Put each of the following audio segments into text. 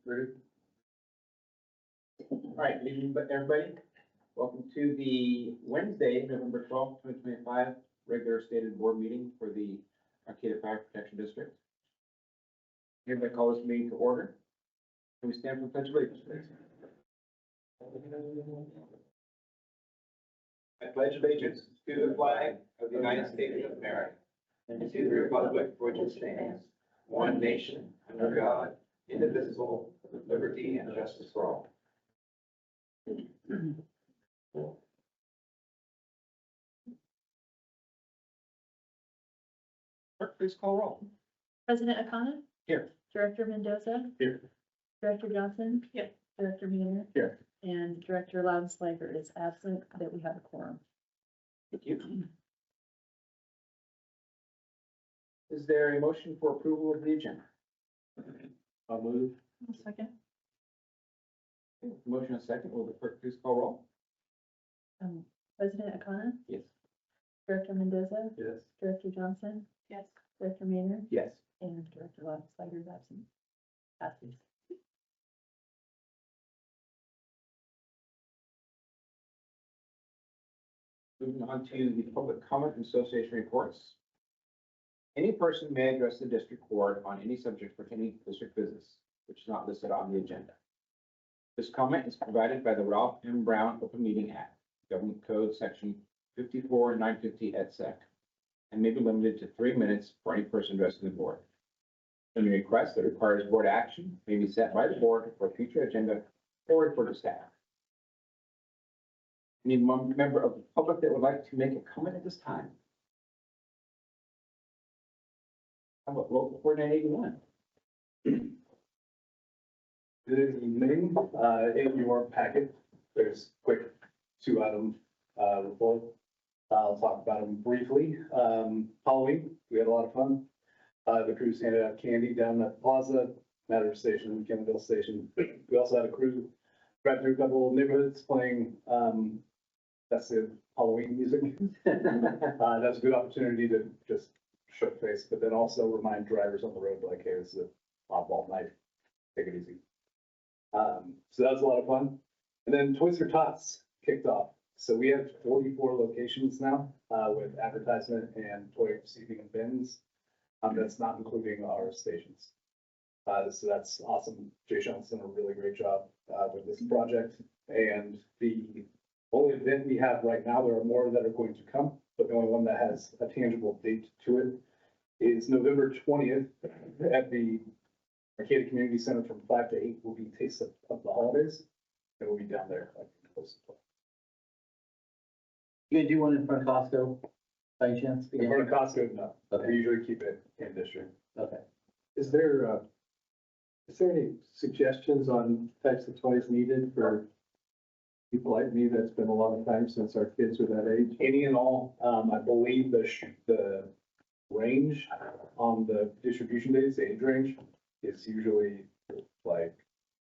Rude. All right, good evening, everybody. Welcome to the Wednesday, November 12th, 2025, regular stated board meeting for the Arcata Fire Protection District. Hereby call this meeting to order. Can we stand for the pledge of allegiance, please? I pledge allegiance to the flag of the United States of America and to the republic for which it stands, one nation, under God, indivisible, with liberty and justice for all. Clerk, please call roll. President Akana? Here. Director Mendoza? Here. Director Johnson? Yes. Director Mueller? Here. And Director Loudenslager is absent, that we have a quorum. Thank you. Is there a motion for approval of the agenda? I'll move. Second. Motion and second. Will the clerk please call roll? President Akana? Yes. Director Mendoza? Yes. Director Johnson? Yes. Director Mueller? Yes. And Director Loudenslager is absent. Passes. Moving on to the public comment and association reports. Any person may address the district board on any subject pertaining to district business, which is not listed on the agenda. This comment is provided by the Ralph M. Brown Open Meeting Act, Government Code Section 54-950 et sec, and may be limited to 3 minutes for any person addressing the board. Any request that requires board action may be set by the board for a future agenda or report to staff. Any member of the public that would like to make a comment at this time? How about local 4981? Good evening. In your packet, there's quick 2-item report. I'll talk about them briefly. Halloween, we had a lot of fun. The crew handed out candy down at the Plaza, Matter Station, Kennedale Station. We also had a crew drive through a couple of neighborhoods playing festive Halloween music. That's a good opportunity to just show face, but then also remind drivers on the road like, hey, this is a oddball night. Take it easy. So that was a lot of fun. And then Toys for Tots kicked off. So we have 44 locations now with advertisement and toy receiving and bins. That's not including our stations. So that's awesome. Jay Sean's done a really great job with this project. And the only event we have right now, there are more that are going to come, but the only one that has a tangible date to it is November 20th at the Arcata Community Center from 5 to 8 will be Taste of the Holidays. And we'll be down there. You gonna do one in front of Costco by any chance? In front of Costco, no. Okay. We usually keep it in district. Okay. Is there any suggestions on types of toys needed for people like me that's been a long time since our kids were that age? Any and all, I believe the range on the distribution days, the age range, is usually like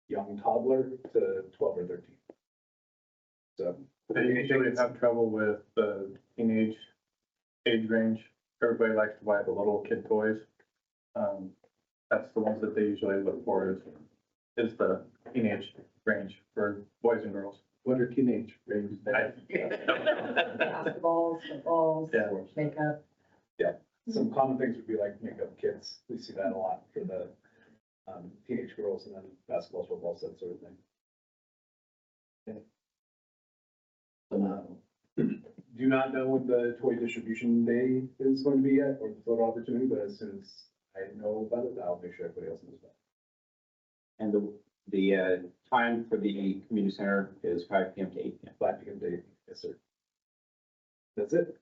young toddler to 12 or 13. So. They usually have trouble with the teenage age range. Everybody likes to buy the little kid toys. That's the ones that they usually look for is the teenage range for boys and girls. What are teenage ranges? Basketballs, footballs, Yeah. makeup. Some common things would be like makeup kits. We see that a lot for the teenage girls, and then basketballs, footballs, that sort of thing. Do not know when the toy distribution day is going to be yet, or the photo opportunity, but as soon as I know about it, I'll make sure everybody else knows about it. And the time for the community center is 5 p.m. to 8 p.m. 5 p.m. to 8 p.m. Yes, sir. That's it.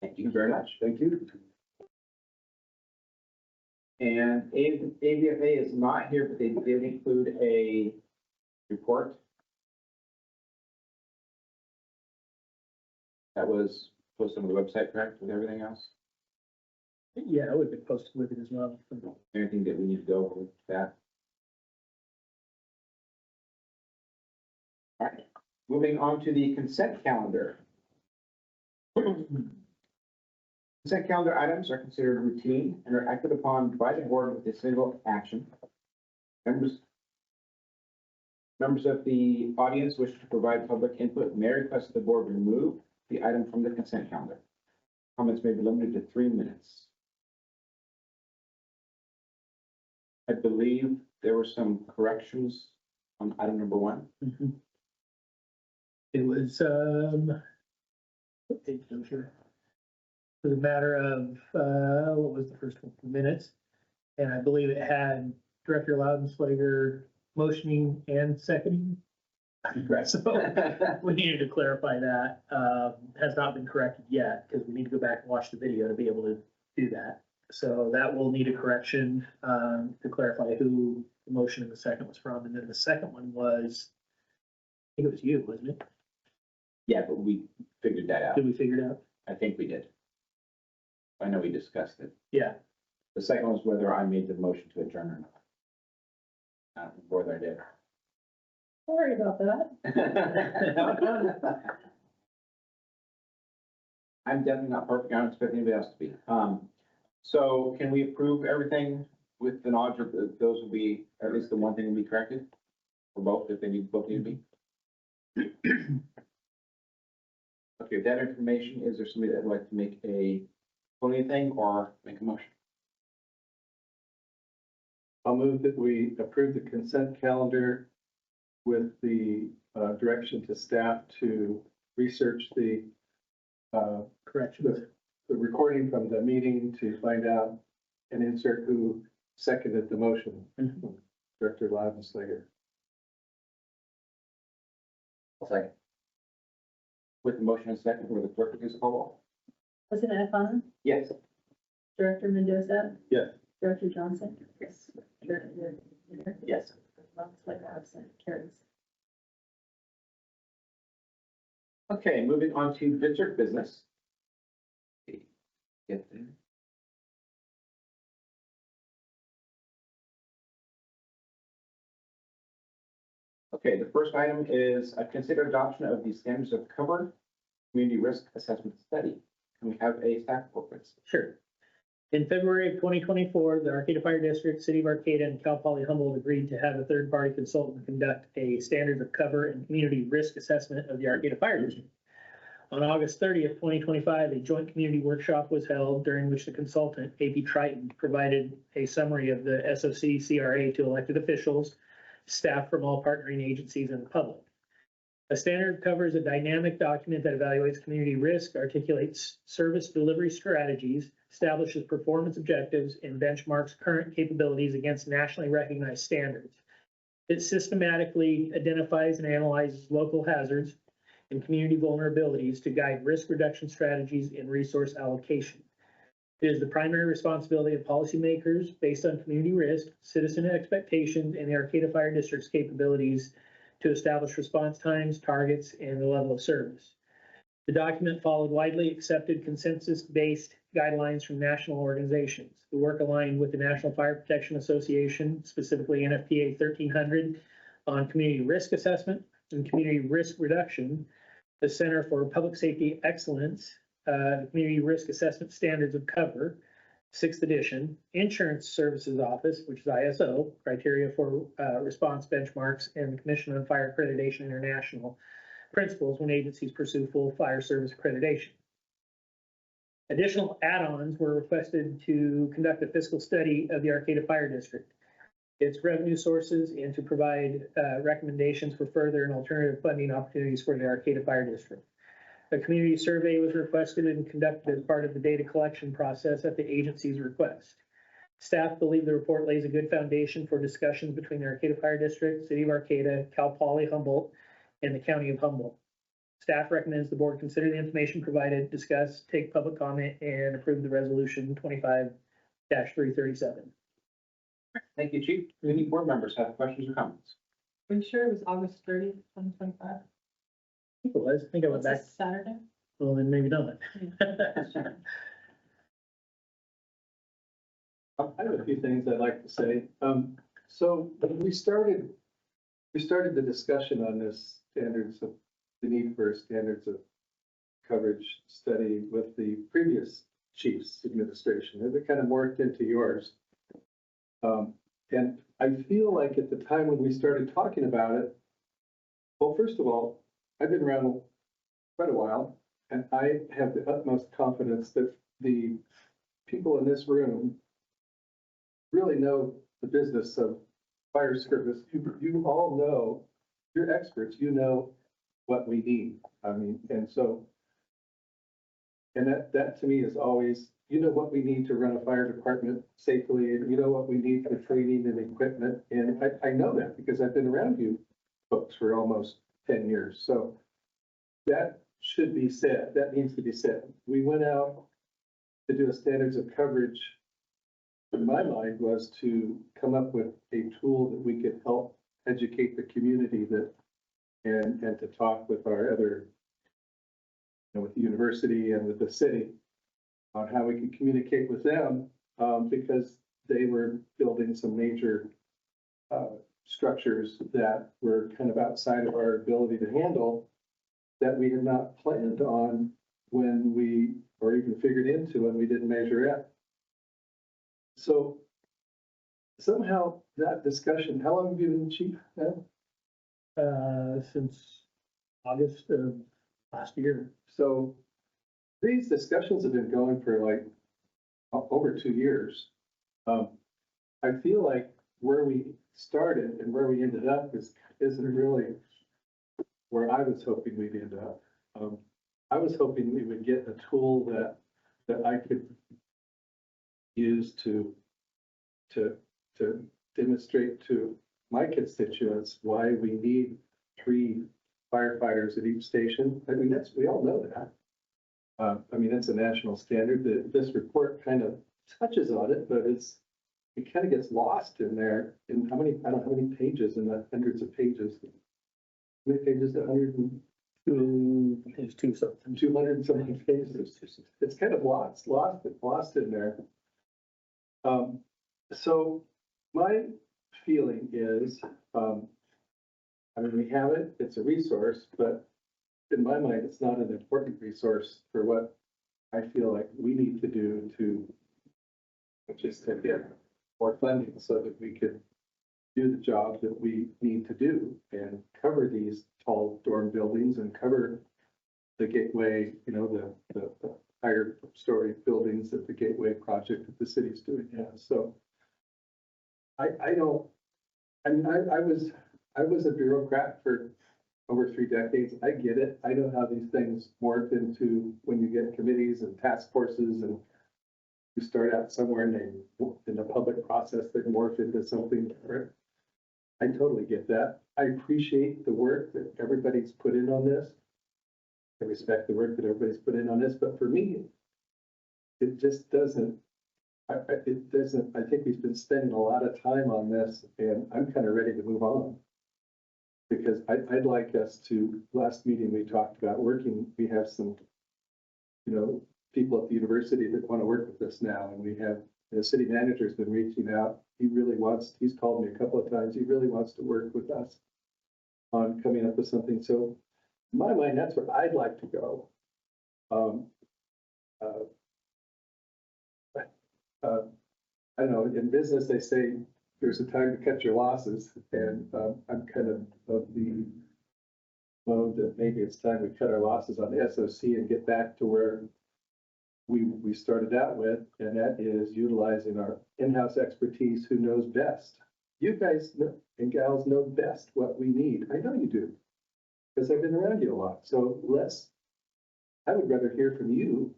Thank you very much. Thank you. And AVFA is not here, but they did include a report that was posted on the website, correct, with everything else? Yeah, I would be posted with it as well. Anything that we need to go over with that? All right, moving on to the consent calendar. Consent calendar items are considered routine and are acted upon by the board with a single action. Members of the audience wish to provide public input may request the board remove the item from the consent calendar. Comments may be limited to 3 minutes. I believe there were some corrections on item number 1. It was, what page was here? It was a matter of, what was the first one? Minutes. And I believe it had Director Loudenslager motioning and seconding. Correct. So we needed to clarify that. Has not been corrected yet because we need to go back and watch the video to be able to do that. So that will need a correction, to clarify who the motion and the second was from. And then the second one was, I think it was you, wasn't it? Yeah, but we figured that out. Did we figure it out? I think we did. I know we discussed it. Yeah. The second was whether I made the motion to adjourn or not. I don't remember whether I did. Sorry about that. I'm definitely not perfect. I don't expect anybody else to be. So can we approve everything with the knowledge of those will be, or at least the one thing will be corrected? For both, if they need, both need to be? Okay, with that information, is there somebody that would like to make a, pull anything or make a motion? I'll move that we approve the consent calendar with the direction to staff to research the Corrections. the recording from the meeting to find out and insert who seconded the motion. Mhm. Director Loudenslager. Second. With the motion and second, will the clerk please call roll? President O'Connor, Yes. Director Mendoza, Yes. Director Johnson. Yes. Director. Yes. Loudenslager absent, carries. Okay, moving on to district business. Get there. Okay, the first item is consider adoption of the standards of cover community risk assessment study. Can we have a staff report, please? Sure. In February of 2024, the Arcata Fire District, City of Arcata, and Cal Poly Humboldt agreed to have a third-party consultant conduct a standards of cover and community risk assessment of the Arcata Fire District. On August 30th, 2025, a joint community workshop was held during which the consultant, AP Triton, provided a summary of the SOC CRA to elected officials, staff from all partnering agencies, and the public. A standard covers a dynamic document that evaluates community risk, articulates service delivery strategies, establishes performance objectives, and benchmarks current capabilities against nationally recognized standards. It systematically identifies and analyzes local hazards and community vulnerabilities to guide risk reduction strategies and resource allocation. It is the primary responsibility of policymakers based on community risk, citizen expectations, and the Arcata Fire District's capabilities to establish response times, targets, and the level of service. The document followed widely accepted consensus-based guidelines from national organizations. The work aligned with the National Fire Protection Association, specifically NFPA 1300, on community risk assessment and community risk reduction, the Center for Public Safety Excellence, Community Risk Assessment Standards of Cover, 6th edition, Insurance Services Office, which is ISO, Criteria for Response Benchmarks, and the Commission on Fire Accreditation International principles when agencies pursue full fire service accreditation. Additional add-ons were requested to conduct a fiscal study of the Arcata Fire District, its revenue sources, and to provide recommendations for further and alternative funding opportunities for the Arcata Fire District. A community survey was requested and conducted as part of the data collection process at the agency's request. Staff believe the report lays a good foundation for discussions between the Arcata Fire District, City of Arcata, Cal Poly Humboldt, and the County of Humboldt. Staff recommends the board consider the information provided, discuss, take public comment, and approve the resolution 25-337. Thank you, Chief. Do any board members have questions or comments? Are you sure it was August 30th, 2025? I think it was. I think I went back. Saturday? Well, then maybe not. I have a few things I'd like to say. So we started the discussion on this standards of the need for standards of coverage study with the previous chief's administration. It kind of morphed into yours. And I feel like at the time when we started talking about it, well, first of all, I've been around quite a while, and I have the utmost confidence that the people in this room really know the business of fire service. You all know, you're experts, you know what we need. I mean, and so, and that to me is always, you know what we need to run a fire department safely, and you know what we need for training and equipment. And I know that because I've been around you folks for almost 10 years. So that should be said, that needs to be said. We went out to do a standards of coverage. In my mind was to come up with a tool that we could help educate the community that, and to talk with our other, you know, with the university and with the city on how we could communicate with them, because they were building some major structures that were kind of outside of our ability to handle, that we had not planned on when we, or even figured into when we didn't measure it. So somehow that discussion, how long have you been chief now? Since August of last year. So these discussions have been going for like over 2 years. I feel like where we started and where we ended up isn't really where I was hoping we'd end up. I was hoping we would get a tool that I could use to demonstrate to my constituents why we need 3 firefighters at each station. I mean, we all know that. I mean, that's a national standard. This report kind of touches on it, but it kind of gets lost in there. In how many, I don't know how many pages, in the hundreds of pages. How many pages? 102, There's two something. 200 and something pages. It's kind of lost in there. So my feeling is, I mean, we have it, it's a resource, but in my mind, it's not an important resource for what I feel like we need to do to just to get more funding so that we could do the job that we need to do and cover these tall dorm buildings and cover the gateway, you know, the higher story buildings that the gateway project that the city's doing. Yeah, so I don't, I mean, I was a bureaucrat for over 3 decades. I get it. I know how these things morph into when you get committees and task forces, and you start out somewhere and they, in a public process, they morph into something different. I totally get that. I appreciate the work that everybody's put in on this. I respect the work that everybody's put in on this, but for me, it just doesn't, I think we've been spending a lot of time on this, and I'm kind of ready to move on. Because I'd like us to, last meeting we talked about working, we have some, you know, people at the university that want to work with us now, and we have, the city manager's been reaching out. He's called me a couple of times, he really wants to work with us on coming up with something. So in my mind, that's where I'd like to go. I don't know, in business, they say there's a time to cut your losses, and I'm kind of the mode that maybe it's time we cut our losses on the SOC and get back to where we started out with, and that is utilizing our in-house expertise who knows best. You guys and gals know best what we need. I know you do, because I've been around you a lot. So I would rather hear from you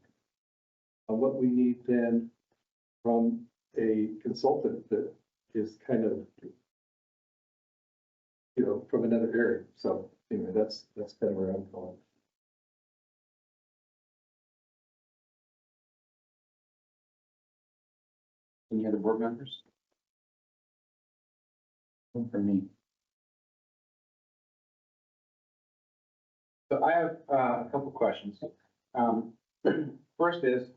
on what we need than from a consultant that is kind of, you know, from another area. So anyway, that's kind of where I'm going. Any other board members? For me. So I have a couple questions. First is,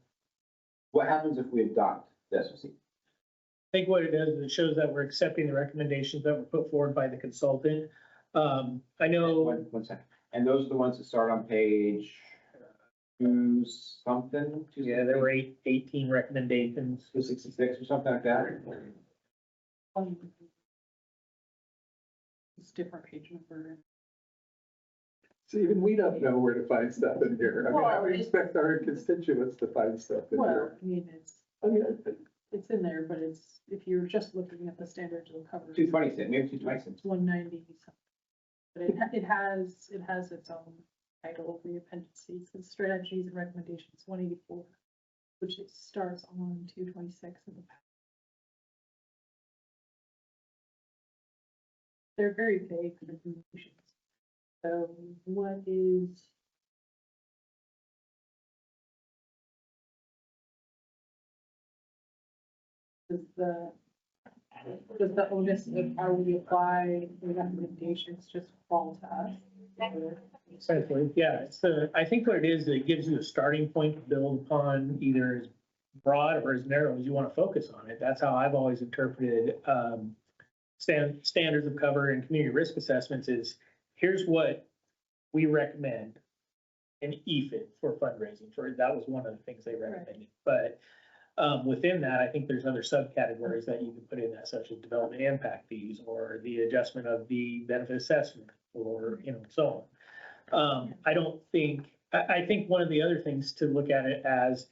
what happens if we adopt the SOC? I think what it does is it shows that we're accepting the recommendations that were put forward by the consultant. I know, One second. And those are the ones that start on page something? yeah, there were 18 recommendations. 266 or something like that? It's different page number. See, even we don't know where to find stuff in here. I mean, I Well, would expect our constituents to find stuff in Well, here. I mean, I mean, it's in there, but it's, if you're just looking at the standards of cover. 226, maybe 226. It's 190 something. But it has its own title, the appendices, the strategies and recommendations, 184, which it starts on 226 in the back. They're very vague recommendations. So what is? Does the onus of how we apply the recommendations just fall to us? Essentially, yeah, I think what it is, it gives you a starting point to build upon, either as broad or as narrow as you want to focus on it. That's how I've always interpreted, standards of cover and community risk assessments is, here's what we recommend an EFID for fundraising that was one of the things they recommended. But within that, I think there's other subcategories that you can put in that, such as development impact fees or the adjustment of the benefit assessment or, so on. I think one of the other things to look at it as,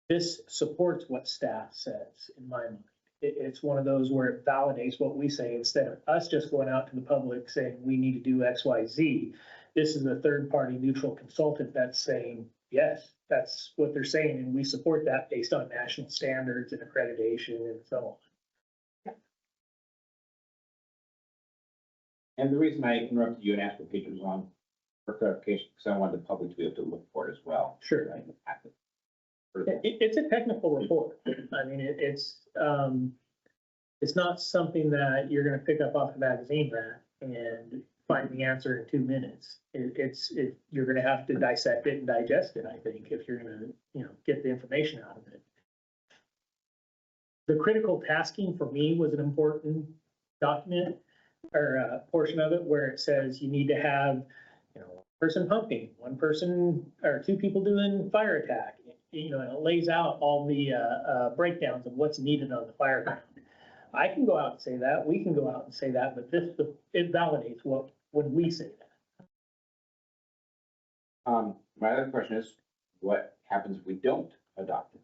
this supports what staff says, in my mind. It's one of those where it validates what we say, instead of us just going out to the public saying we need to do X, Y, Z. This is a third-party neutral consultant that's saying, yes, that's what they're saying, and we support that based on national standards and accreditation and so on. And the reason I interrupted you and asked what page it was on for clarification, because I wanted the public to be able to look for it as well. Sure. Right, in the packet. It's a technical report. I mean, it's not something that you're gonna pick up off the magazine rack and find the answer in 2 minutes. You're gonna have to dissect it and digest it, I think, if you're gonna, get the information out of it. The critical tasking for me was an important document or portion of it, where it says you need to have, person pumping, one person or 2 people doing fire attack. And it lays out all the breakdowns of what's needed on the fire ground. I can go out and say that, we can go out and say that, but it validates when we say that. My other question is, what happens if we don't adopt it?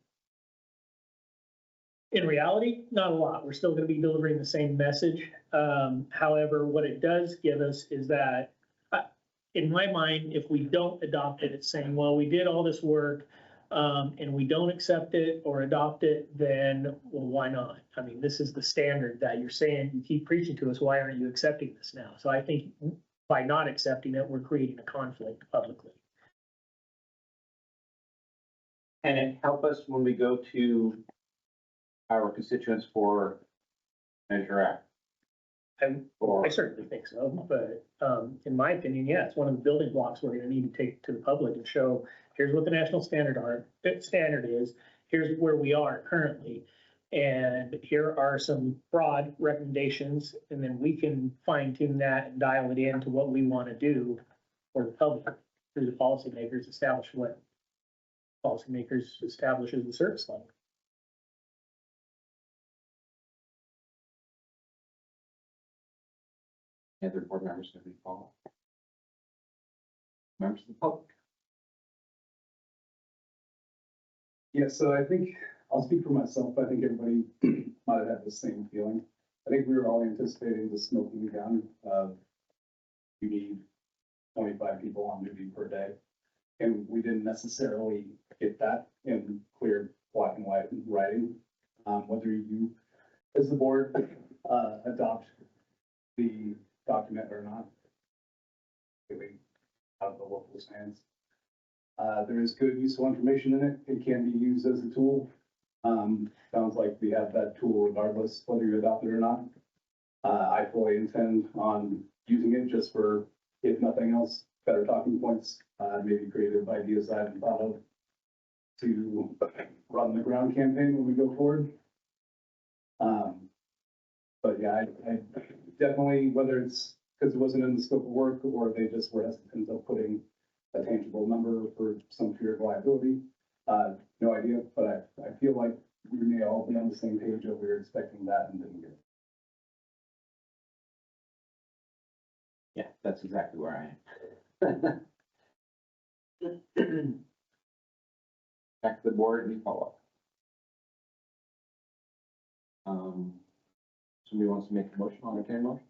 In reality, not a lot. We're still gonna be delivering the same message. However, what it does give us is that, in my mind, if we don't adopt it, it's saying, well, we did all this work, and we don't accept it or adopt it, then, well, why not? I mean, this is the standard that you're saying, you keep preaching to us, why aren't you accepting this now? So I think by not accepting it, we're creating a conflict publicly. Can it help us when we go to our constituents for Measure Act? I certainly think so, but in my opinion, yeah, it's one of the building blocks we're gonna need to take to the public and show, here's what the national standard is, here's where we are currently, and here are some broad recommendations, and then we can fine tune that and dial it into what we want to do for the public, through the policymakers establish what policymakers establish as the service level. Any other board members have any follow-up? Members of the public? Yeah, so I think, I'll speak for myself, I think everybody might have had the same feeling. I think we were all anticipating the smoking gun of you need 25 people on duty per day. And we didn't necessarily get that in clear black and white writing. Whether you, as the board, adopt the document or not, really out of the locals' hands. There is good useful information in it. It can be used as a tool. Sounds like we have that tool regardless whether you adopt it or not. I fully intend on using it just for, if nothing else, better talking points, maybe creative ideas I haven't thought of to run the ground campaign when we go forward. But yeah, I definitely, whether it's because it wasn't in the scope of work or they just were hesitant of putting a tangible number for some fear of liability. No idea, but I feel like we may all be on the same page of we were expecting that and didn't get it. Yeah, that's exactly where I am. Back to the board, any follow-up? Somebody wants to make a motion on the motion?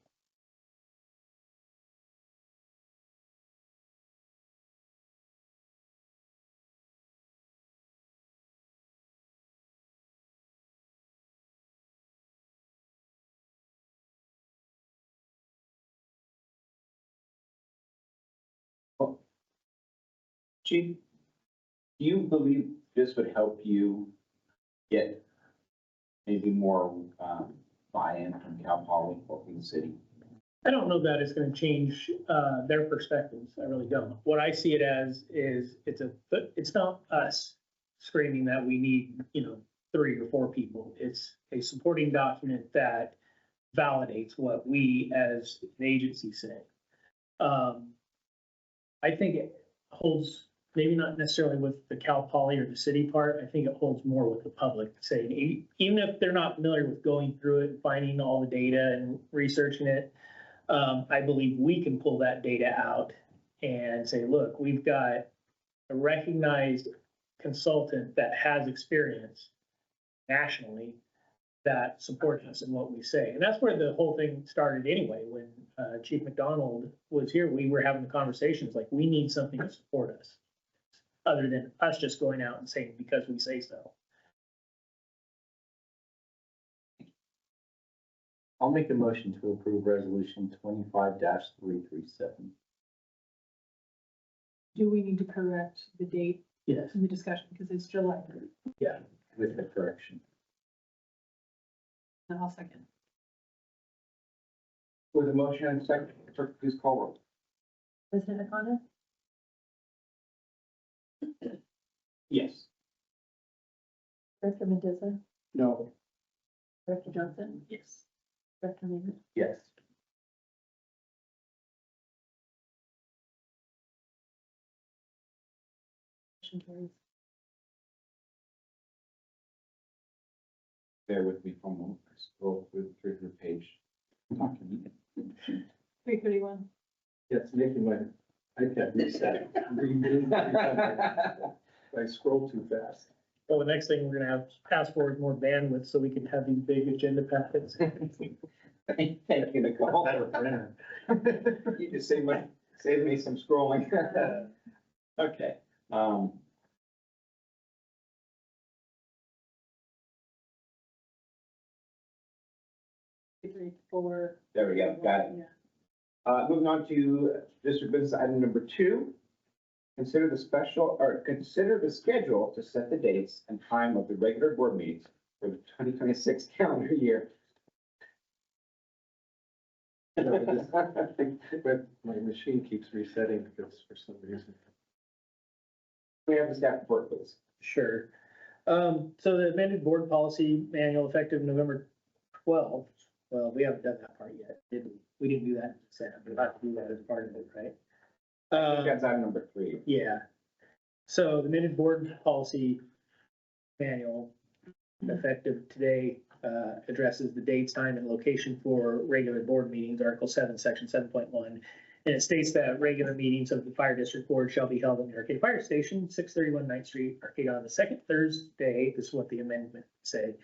Chief, do you believe this would help you get maybe more buy-in from Cal Poly or from the city? I don't know that it's gonna change, their perspectives, I really don't. What I see it as is, it's not us screaming that we need, 3 or 4 people. It's a supporting document that validates what we as an agency say. I think it holds, maybe not necessarily with the Cal Poly or the city part, I think it holds more with the public, saying, even if they're not familiar with going through it and finding all the data and researching it, I believe we can pull that data out and say, look, we've got a recognized consultant that has experience nationally that supports us in what we say. And that's where the whole thing started anyway. When Chief McDonald was here, we were having the conversations like, we need something to support us, other than us just going out and saying because we say so. I'll make a motion to approve resolution 25-337. Do we need to correct the date Yes. in the discussion, because it's July 3rd? With the correction. And I'll second. With a motion and a second, clerk, please call roll. President O'Connor? Yes. Director Mendoza? No. Director Johnson? Yes. Director Newman? Yes. Motion carries. Bear with me for a moment. I scroll through the page document. 331. Yes, making my iPad reset. I scroll too fast. Well, the next thing we're gonna have to ask for is more bandwidth so we can have these big agenda packets. Thank you, Nicole. You just saved me some scrolling. Okay. 334. There we go, got it. Yeah. Moving on to district business item number 2. Consider the schedule to set the dates and time of the regular board meetings for the 2026 calendar year. But my machine keeps resetting because for some reason. We have the staff report, please. Sure. So the amended board policy manual effective November 12th. Well, we haven't done that part yet, did we? We didn't do that in December. We'll have to do that as part of it, right? I think that's item number 3. Yeah. So the amended board policy manual effective today addresses the dates, time, and location for regular board meetings, Article 7, Section 7.1. And it states that regular meetings of the Fire District Board shall be held in the Arcata Fire Station, 631 9th Street, Arcata, on the second Thursday, this is what the amendment said,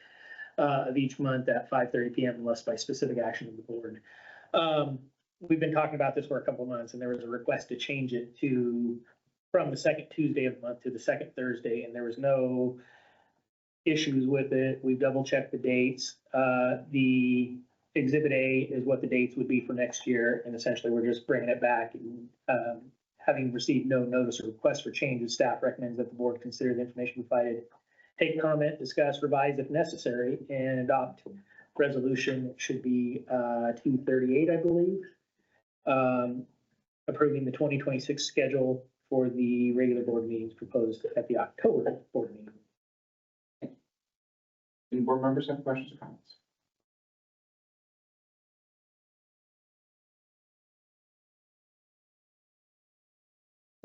of each month at 5:30 PM unless by specific action of the board. We've been talking about this for a couple of months, and there was a request to change it from the second Tuesday of the month to the second Thursday, and there was no issues with it. We've double checked the dates. The Exhibit A is what the dates would be for next year, and essentially we're just bringing it back. Having received no notice or request for changes, staff recommends that the board consider the information provided, take comment, discuss, revise if necessary, and adopt resolution. It should be 238, I believe. Approving the 2026 schedule for the regular board meetings proposed at the October board meeting. Any board members have questions or comments?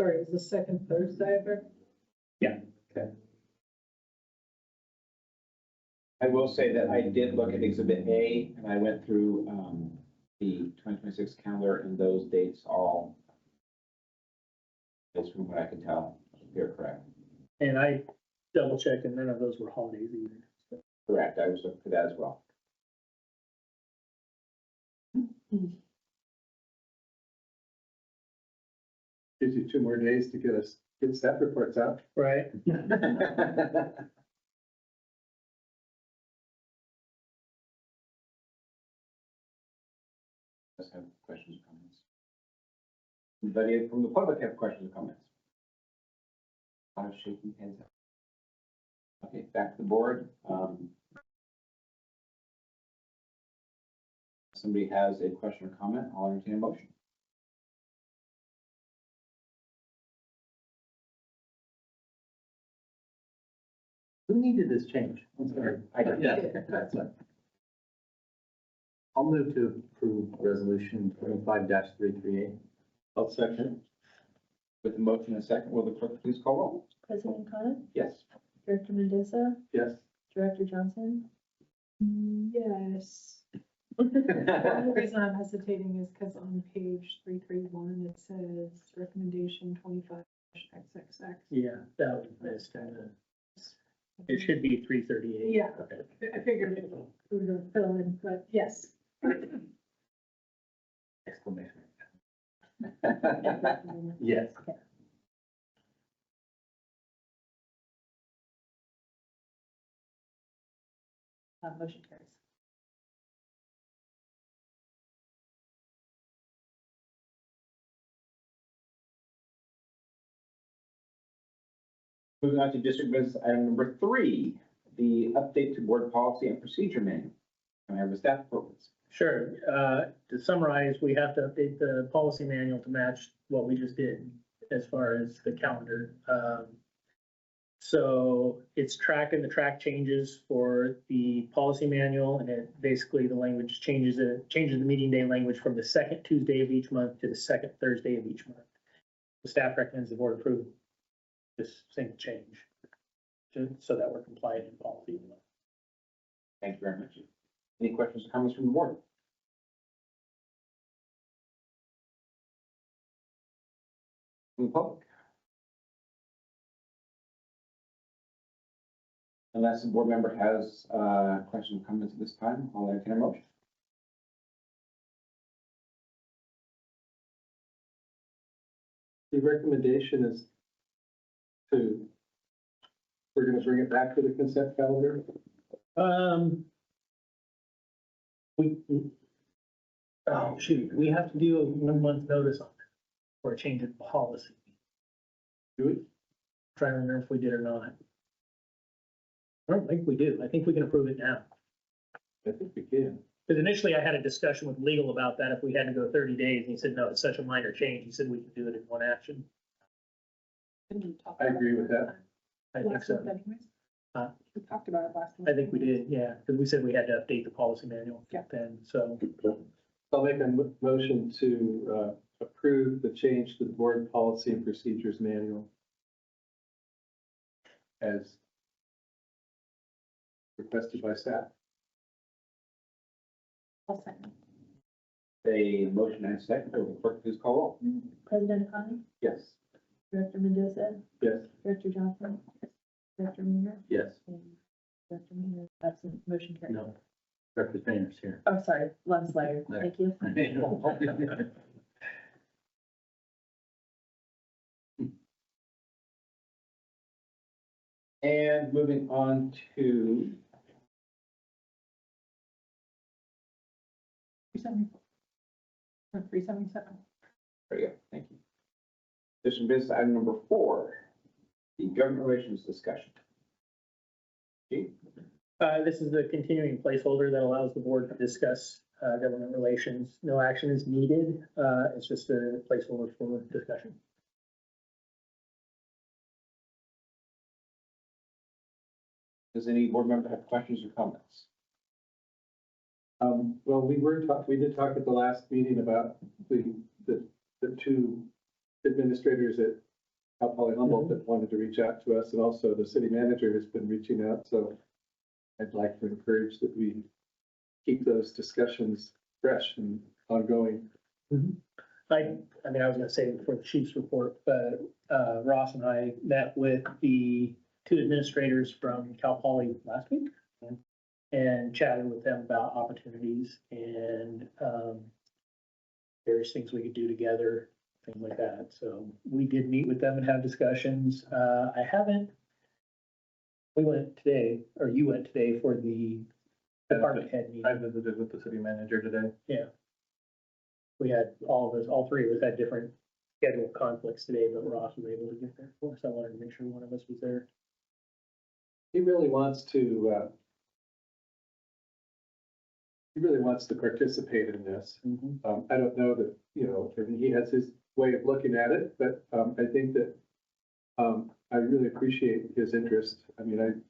Sorry, is the second Thursday ever? I will say that I did look at Exhibit A, and I went through the 2026 calendar and those dates all, that's from what I can tell, they're correct. And I double checked and none of those were holidays either. Correct, I was looking for that as well. Gives you 2 more days to get staff reports out. Right. Let's have questions or comments. Anybody from the public have questions or comments? I was shaking hands. Okay, back to the board. Somebody has a question or comment, I'll entertain a motion. Who needed this change? I'm sorry. I did. Yeah, that's right. I'll move to approve resolution 25-338. I'll second. With the motion and a second, will the clerk please call roll? President Coniff, Yes. Director Mendoza, Yes. Director Johnson. Yes. The only reason I'm hesitating is because on page 331, it says recommendation 25/XXX. Yeah, that was missed. It should be 338. Yeah. Okay. I figured it would fill in, but yes. Exclamation. Okay. Yes. Motion carries. Moving on to district business item number 3, the update to board policy and procedure manual. Can I have the staff report, please? Sure. To summarize, we have to update the policy manual to match what we just did as far as the calendar. So it's tracking the track changes for the policy manual, and it basically the language changes the meeting day language from the second Tuesday of each month to the second Thursday of each month. The staff recommends the board approve this single change so that we're compliant in policy. Thank you very much. Any questions or comments from the board? From the public? Unless the board member has questions or comments at this time, I'll entertain a motion. The recommendation is we're gonna bring it back to the consent calendar. We have to do a 1 month notice on it for a change in policy. Do we? Trying to remember if we did or not. I don't think we do. I think we can approve it now. I think we can. Because initially I had a discussion with legal about that, if we had to go 30 days, and he said, no, it's such a minor change. He said we can do it in one action. I agree with that. I think Last so. month anyways. Huh? We talked about it last month. I think we did, yeah, because we said we had to update the policy manual Yeah. then, so. I'll make a motion to approve the change to the board policy and procedures manual as requested by staff. I'll second. A motion and a second, will the clerk please call roll? President Coniff, Yes. Director Mendoza, Yes. Director Johnson, Director Mayor, Yes. and Director Mayor, absent, motion carries. No. Director Painter's here. Oh, sorry, Lon Slayer, There. thank you. And moving on to 374. Or 377. There you go, thank you. District business item number 4, the government relations discussion. Chief? This is the continuing placeholder that allows the board to discuss government relations. No action is needed. It's just a placeholder for discussion. Does any board member have questions or comments? Well, we did talk at the last meeting about the 2 administrators at Cal Poly Humboldt that wanted to reach out to us, and also the city manager has been reaching out, so I'd like to encourage that we keep those discussions fresh, and ongoing. I mean, I was gonna say before the chief's report, but, Ross and I met with the two administrators from Cal Poly last week and chatted with them about opportunities and, various things we could do together, things like that. So we did meet with them and have discussions. We went today, or you went today for the department head I meeting. visited with the city manager today. We had, all three of us had different scheduled conflicts today, but Ross was able to get there for us. I wanted to make sure one of us was there. He really wants to, participate in this. I don't know that, I mean, he has his way of looking at it, but, I think that, I really appreciate his interest. I mean,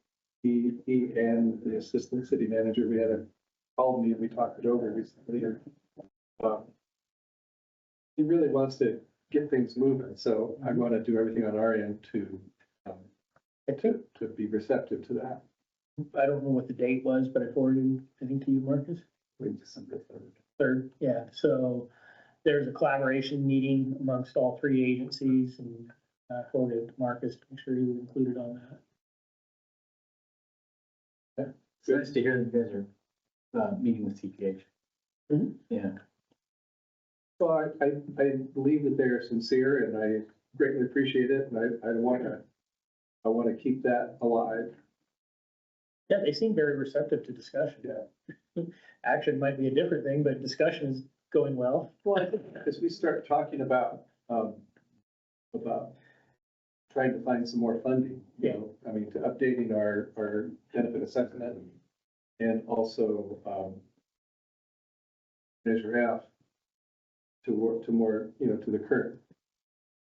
he and the assistant city manager, we had a call me and we talked it over recently. He really wants to get things moving, so I want to do everything on our end to be receptive to that. I don't know what the date was, but I forwarded, I think to you, Marcus. December 3rd. Third, yeah, so there's a collaboration meeting amongst all three agencies and forwarded to Marcus to make sure he was included on that. It's nice to hear that you guys are, meeting with CPH. Mhm. Yeah. Well, I believe that they are sincere and I greatly appreciate it and I want to keep that alive. Yeah, they seem very receptive to discussion. Yeah. Action might be a different thing, but discussion is going well. Well, I think as we start talking about trying to find some more funding, I mean, to updating our benefit assessment and also, Measure F to work to more, to the current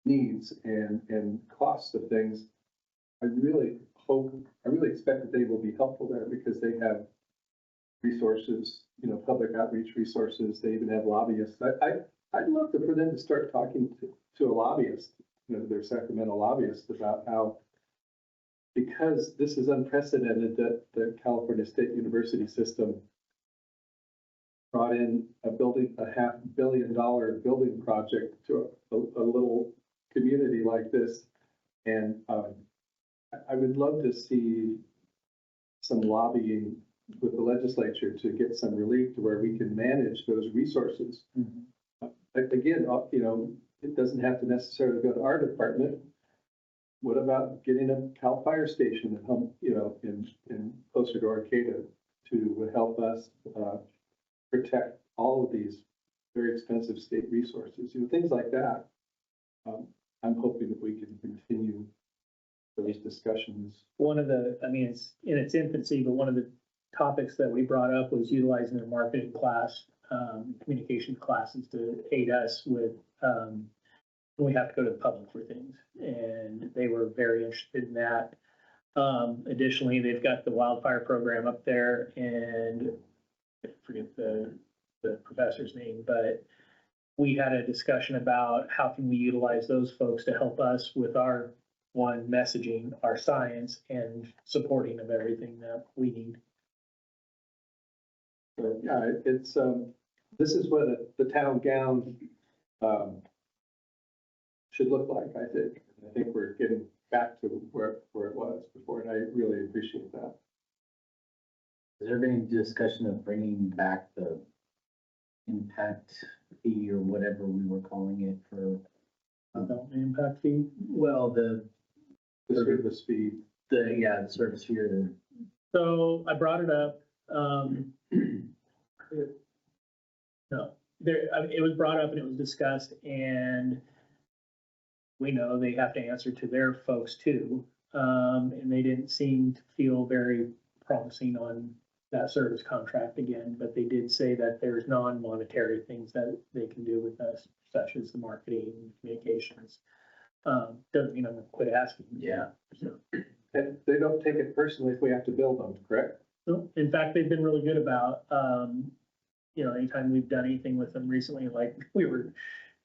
needs and costs of things. I really expect that they will be helpful there because they have resources, public outreach resources. They even have lobbyists. I'd love for them to start talking to a lobbyist, their Sacramento lobbyist about how, because this is unprecedented that the California State University system brought in a $500 million building project to a little community like this. And I would love to see some lobbying with the legislature to get some relief to where we can manage those resources. Again, it doesn't have to necessarily go to our department. What about getting a Cal Fire station at home, in closer to Arcata to help us protect all of these very expensive state resources, things like that. I'm hoping that we can continue those discussions. One of the, I mean, it's in its infancy, but one of the topics that we brought up was utilizing their marketing class, communication classes to aid us with, when we have to go to the public for things. And they were very interested in that. Additionally, they've got the wildfire program up there and I forget the professor's name, but we had a discussion about how can we utilize those folks to help us with our messaging, our science and supporting of everything that we need. So, yeah, it's, this is what the town gown, should look like, I think. I think we're getting back to where it was before, and I really appreciate that. Has there been any discussion of bringing back the impact fee or whatever we were calling it for? Development impact fee. Well, the Service fee. the service fee or the. So I brought it up. No, it was brought up and it was discussed and we know they have to answer to their folks too. And they didn't seem to feel very promising on that service contract again, but they did say that there's non-monetary things that they can do with us, such as the marketing, communications. Doesn't mean I'm gonna quit asking. Yeah. So, And they don't take it personally if we have to build them, correct? no, in fact, they've been really good about, anytime we've done anything with them recently, like we were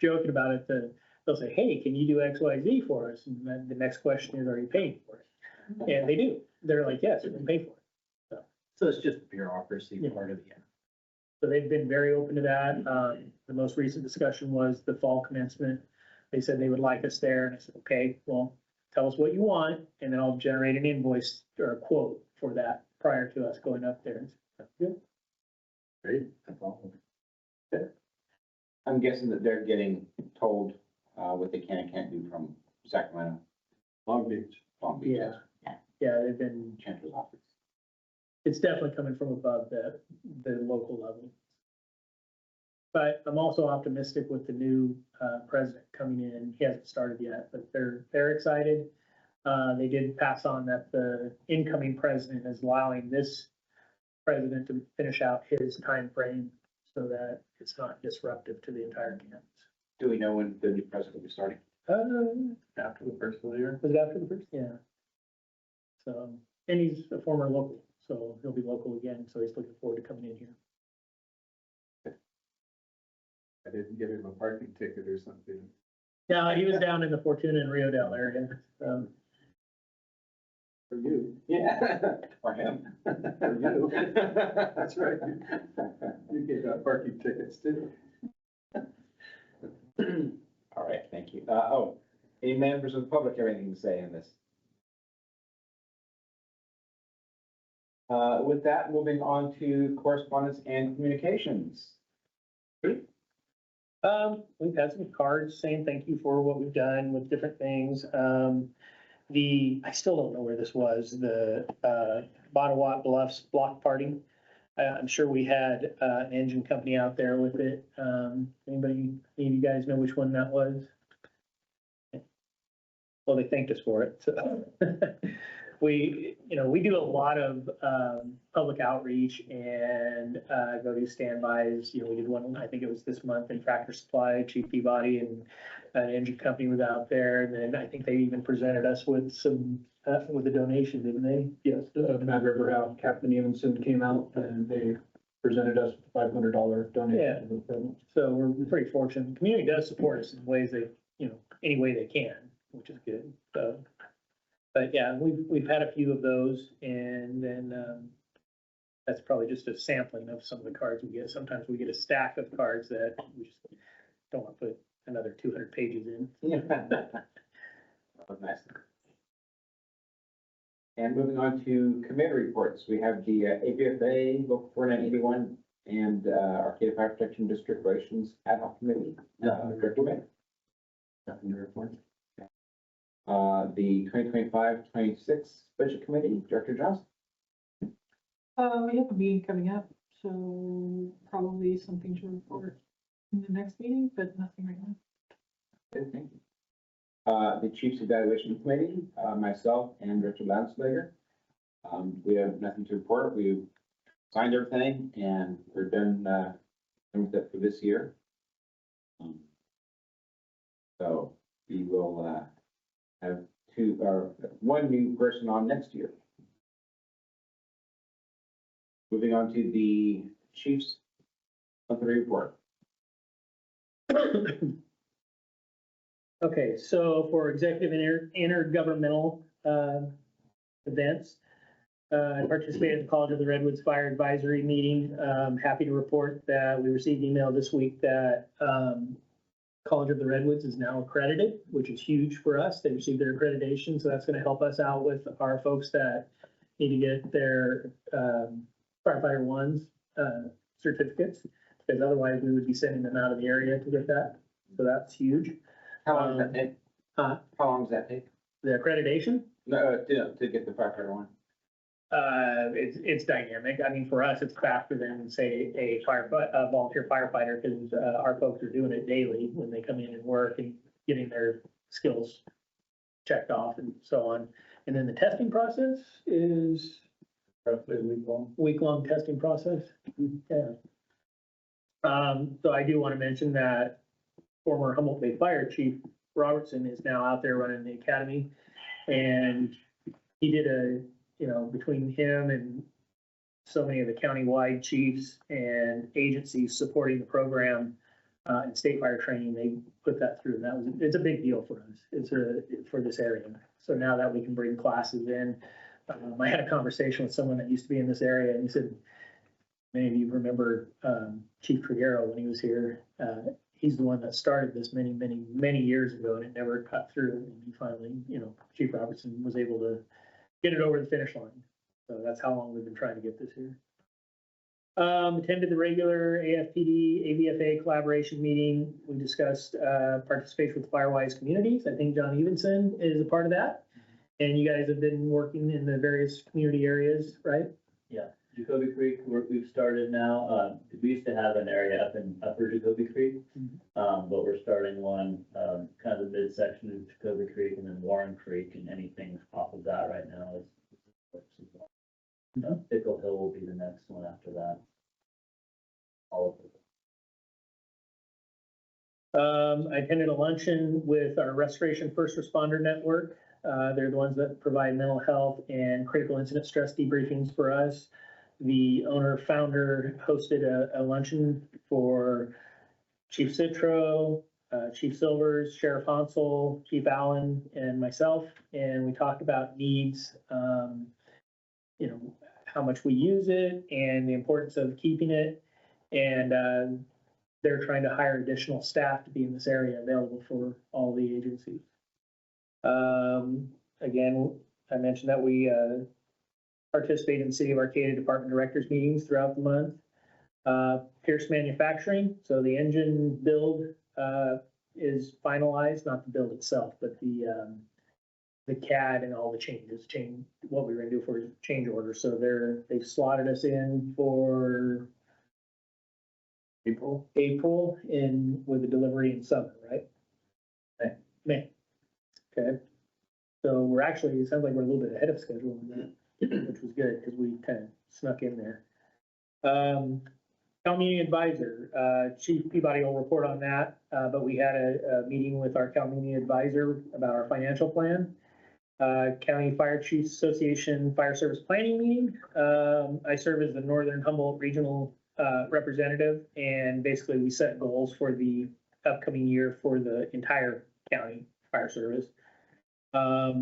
joking about it, they'll say, hey, can you do X, Y, Z for us? And then the next question is, are you paying for it? And they do. They're like, yes, we can pay for it. So it's just bureaucracy Yeah. part of the. So they've been very open to that. The most recent discussion was the fall commencement. They said they would like us there, and I said, okay, well, tell us what you want, and then I'll generate an invoice or a quote for that prior to us going up there. Good. Great, that's awesome. I'm guessing that they're getting told, what they can and can't do from Sacramento, Long Beach. Long Beach. Yeah, they've been, Chancellor's office. it's definitely coming from above the local level. But I'm also optimistic with the new, president coming in. He hasn't started yet, but they're excited. They did pass on that the incoming president is allowing this president to finish out his time frame so that it's not disruptive to the entire campus. Do we know when the new president will be starting? After the first of the year. Was it after the first? Yeah. So, and he's a former local, so he'll be local again, so he's looking forward to coming in here. I didn't give him a parking ticket or something. Yeah, he was down in the Fortuna and Rio Dale area. For you. Yeah, for him. For you. That's right. You gave out parking tickets too. All right, thank you. Any members of the public have anything to say on this? With that, moving on to correspondence and communications. We've had some cards saying thank you for what we've done with different things. I still don't know where this was, the Botawat Bluffs block party. I'm sure we had an engine company out there with it. Any of you guys know which one that was? Well, they thanked us for it, so. We do a lot of public outreach and go do standbys. We did one, I think it was this month in Tractor Supply, Chief Peabody and an engine company was out there. And then I think they even presented us with some, with a donation, didn't they? Yes, Mad River House, Captain Evanson came out and they presented us with $500 donation. To the program. So we're pretty fortunate. The community does support us in ways they, any way they can, which is good. So. But yeah, we've had a few of those, and then that's probably just a sampling of some of the cards we get. Sometimes we get a stack of cards that we just don't want to put another 200 pages in. That was nice. And moving on to committee reports, we have the APFA Local 4981 and Arcata Fire Protection District Relations Ad Hoc Committee. Director May. Nothing to report. The 2025-26 Budget Committee, Director Johnson. We have a meeting coming up, so probably something to report in the next meeting, but nothing right now. Good, thank you. The Chiefs Evaluation Committee, myself and Director Landsberger. We have nothing to report. We've signed everything and we're done with it for this year. So we will have one new person on next year. Moving on to the Chiefs monthly report. Okay, so for executive and intergovernmental events, I participated in the College of the Redwoods Fire Advisory Meeting. Happy to report that we received email this week that College of the Redwoods is now accredited, which is huge for us. They received their accreditation, so that's going to help us out with our folks that need to get their firefighter ones certificates, because otherwise we would be sending them out of the area to get that. So that's huge. How long does that take? How long does that take? The accreditation? No, to get the firefighter one. It's dynamic. I mean, for us, it's faster than, say, a volunteer firefighter, because our folks are doing it daily when they come in and work and getting their skills checked off and so on. And then the testing process is Roughly a week long. week-long testing process. Yeah. So I do want to mention that former Humboldt Bay Fire Chief Robertson is now out there running the academy, and he did between him and so many of the county-wide chiefs and agencies supporting the program and state fire training, they put that through. And it's a big deal for us. It's for this area. So now that we can bring classes in, I had a conversation with someone that used to be in this area, and he said, Many of you remember, Chief Triguero when he was here. He's the one that started this many, many, many years ago, and it never cut through. And he finally, Chief Robertson was able to get it over the finish line. So that's how long we've been trying to get this here. Attended the regular AFPD, AVFA collaboration meeting. We discussed participation with Firewise communities. I think John Evenson is a part of that. And you guys have been working in the various community areas, right? Yeah, Jacoby Creek, we've started now. We used to have an area up in Upper Jacoby Creek. But we're starting one, kind of the midsection of Jacoby Creek and then Warren Creek, and anything off of that right now is. Pickle Hill will be the next one after that. All of it. I attended a luncheon with our Restoration First Responder Network. They're the ones that provide mental health and critical incident stress debriefings for us. The owner founder hosted a luncheon for Chief Citro, Chief Silvers, Sheriff Hansel, Chief Allen, and myself, and we talked about needs, how much we use it and the importance of keeping it. And they're trying to hire additional staff to be in this area available for all the agencies. Again, I mentioned that we participate in the City of Arcata Department Directors meetings throughout the month. Pierce Manufacturing, so the engine build is finalized, not the build itself, but the CAD and all the changes, what we were gonna do for change order. So they've slotted us in for April with the delivery in summer, right? May. Okay. So we're actually, it sounds like we're a little bit ahead of schedule on that, which was good because we kind of snuck in there. Community advisor, Chief Peabody will report on that, but we had a meeting with our community advisor about our financial plan. County Fire Chiefs Association Fire Service Planning meeting. I serve as the Northern Humboldt Regional representative, and basically we set goals for the upcoming year for the entire county fire service. I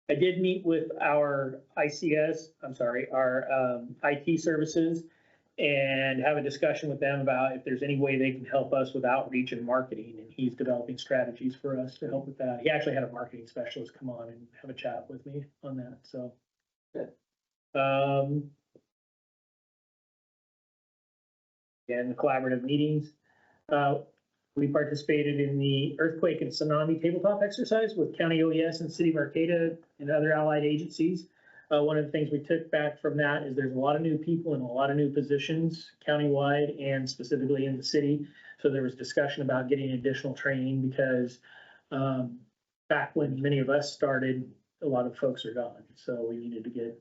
did meet with our our IT services, and have a discussion with them about if there's any way they can help us with outreach and marketing, and he's developing strategies for us to help with that. He actually had a marketing specialist come on and have a chat with me on that, so. Good. And the collaborative meetings. We participated in the earthquake and tsunami tabletop exercise with County OES and City of Arcata and other allied agencies. One of the things we took back from that is there's a lot of new people and a lot of new positions countywide and specifically in the city. So there was discussion about getting additional training because back when many of us started, a lot of folks are gone. So we needed to get,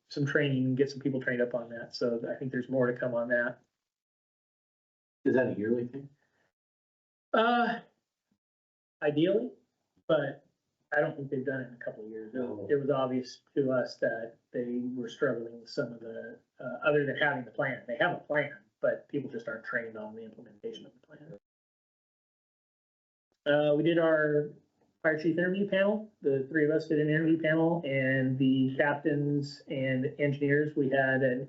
some training and get some people trained up on that. So I think there's more to come on that. Is that a yearly thing? Ideally, but I don't think they've done it in a couple of years. It was obvious to us that they were struggling with some of the, other than having the plan. They have a plan, but people just aren't trained on the implementation of the plan. We did our fire chief interview panel. The three of us did an interview panel, and the captains and engineers, we had an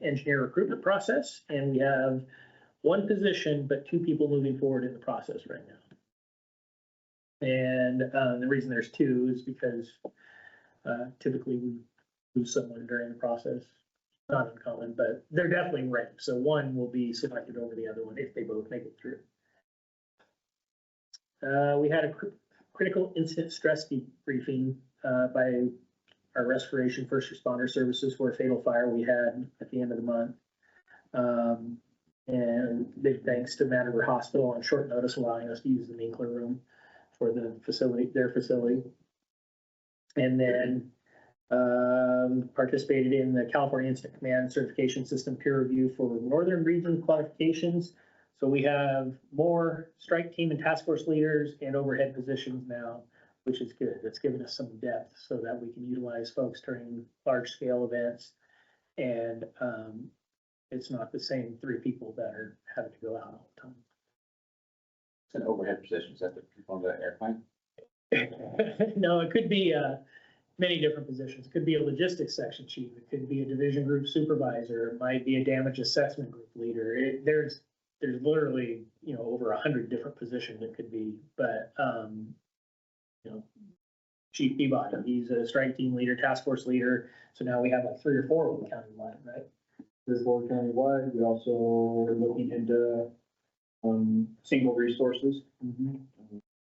engineer recruitment process, and we have one position, but two people moving forward in the process right now. And the reason there's two is because typically we lose someone during the process. Not uncommon, but they're definitely ranked. So one will be selected over the other one if they both make it through. We had a critical incident stress debriefing by our Restoration First Responder Services for a fatal fire we had at the end of the month. And big thanks to Mad River Hospital on short notice allowing us to use the Minkler room for the facility, their facility. And then participated in the California Incident Command Certification System peer review for Northern Region qualifications. So we have more strike team and task force leaders and overhead positions now, which is good. That's given us some depth so that we can utilize folks during large scale events. And it's not the same three people that are having to go out all the time. It's an overhead position. Is that the people on the airplane? No, it could be many different positions. It could be a logistics section chief, it could be a division group supervisor, it might be a damage assessment group leader. There's literally, over 100 different positions it could be, but, Chief Peabody, he's a strike team leader, task force leader, so now we have like 3 or 4 of them countywide, right? This board countywide, we also are looking into, single resources.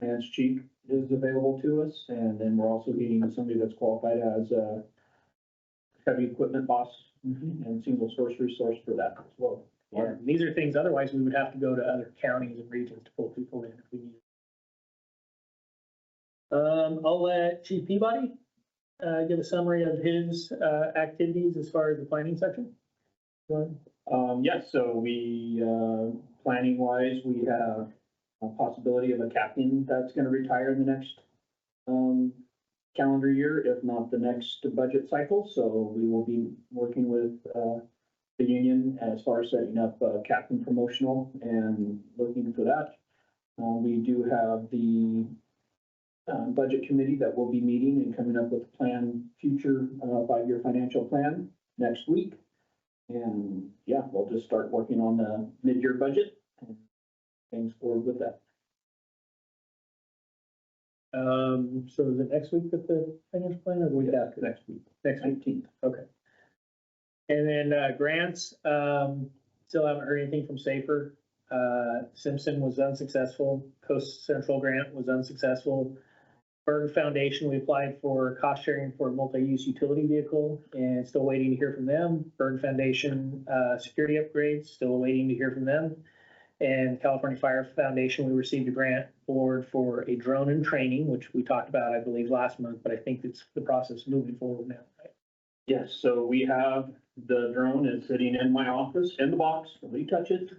Finance chief is available to us, and then we're also getting somebody that's qualified as a heavy equipment boss and single source resource for that as well. Yeah, these are things, otherwise we would have to go to other counties and regions to pull people in if we need. I'll let Chief Peabody, give a summary of his, activities as far as the planning section. Yes, so we, planning wise, we have a possibility of a captain that's gonna retire in the next, calendar year, if not the next budget cycle. So we will be working with, the union as far as setting up a captain promotional and looking for that. We do have the, budget committee that will be meeting and coming up with a plan, future, 5-year financial plan next week. And yeah, we'll just start working on the mid-year budget and things forward with that. So is it next week with the financial plan or the week after? Next week, Next week. 19th. Okay. And then, grants, still haven't heard anything from Safer. Simpson was unsuccessful. Coast Central grant was unsuccessful. Berg Foundation, we applied for cost sharing for a multi-use utility vehicle and still waiting to hear from them. Berg Foundation, security upgrades, still waiting to hear from them. And California Fire Foundation, we received a grant award for a drone and training, which we talked about, I believe, last month, but I think it's the process moving forward now, right? Yes, so we have, the drone is sitting in my office, in the box, nobody touch it.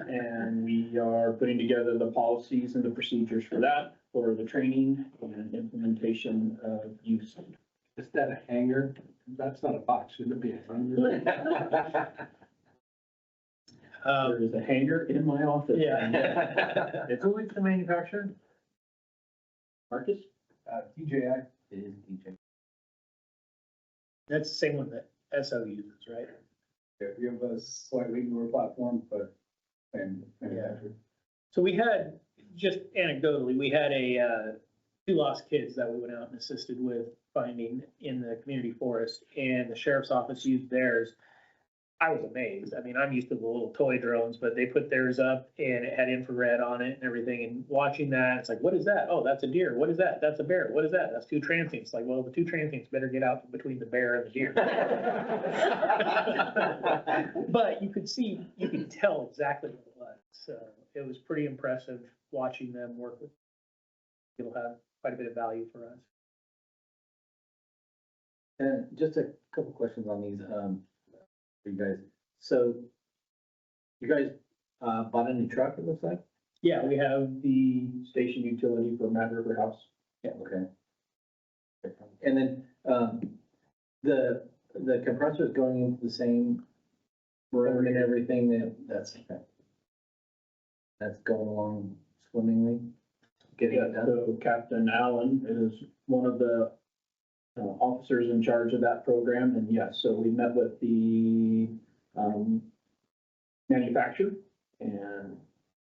And we are putting together the policies and the procedures for that, for the training and implementation of use. Is that a hanger? That's not a box, shouldn't it be a hanger? There is a hangar in my office. Yeah. It's Who is the manufacturer? Marcus? DJI. It is DJ. That's the same one that SO uses, right? We have a slightly newer platform, but same manufacturer. So we had, just anecdotally, we had 2 lost kids that we went out and assisted with finding in the community forest, and the sheriff's office used theirs. I was amazed. I mean, I'm used to the little toy drones, but they put theirs up and it had infrared on it and everything. And watching that, it's like, what is that? Oh, that's a deer. What is that? That's a bear. What is that? That's 2 transients. Like, well, the 2 transients better get out between the bear and the deer. But you could tell exactly what it was. So it was pretty impressive watching them work with. It'll have quite a bit of value for us. And just a couple questions on these, for you guys. So you guys, bought a new truck, it looks like? Yeah, we have the, Station utility for Mad River House. Yeah, okay. And then, the compressor is going into the same room and everything, that's going along swimmingly, getting Yeah, it done? so Captain Allen is one of the officers in charge of that program, and yes, so we met with the manufacturer and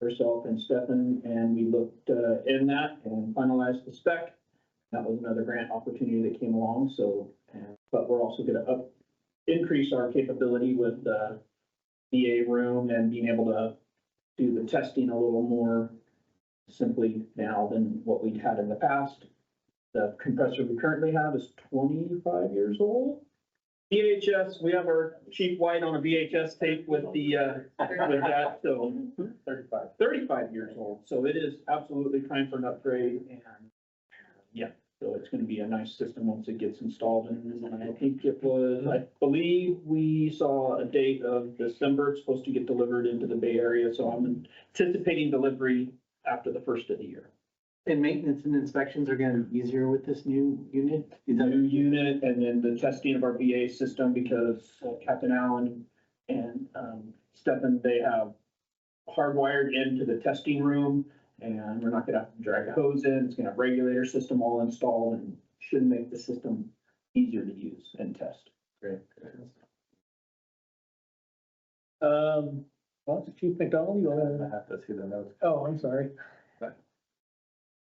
herself and Stefan, and we looked in that and finalized the spec. That was another grant opportunity that came along, so, but we're also gonna increase our capability with the VA room and being able to do the testing a little more simply now than what we'd had in the past. The compressor we currently have is 25 years old. VHS, we have our Chief White on a VHS tape with the, with that, so 35 years old. So it is absolutely time for an upgrade, and yeah, so it's gonna be a nice system once it gets installed. And I think it was, I believe we saw a date of December. It's supposed to get delivered into the Bay Area, so I'm anticipating delivery after the first of the year. And maintenance and inspections are gonna be easier with this new unit? New unit, and then the testing of our VA system, because Captain Allen and Stefan, they have hardwired into the testing room, and we're not gonna have to drag a hose in. It's gonna have regulator system all installed and should make the system easier to use and test. Great. Well, Chief McDonald, you I wanna, have to see the notes. oh, I'm sorry.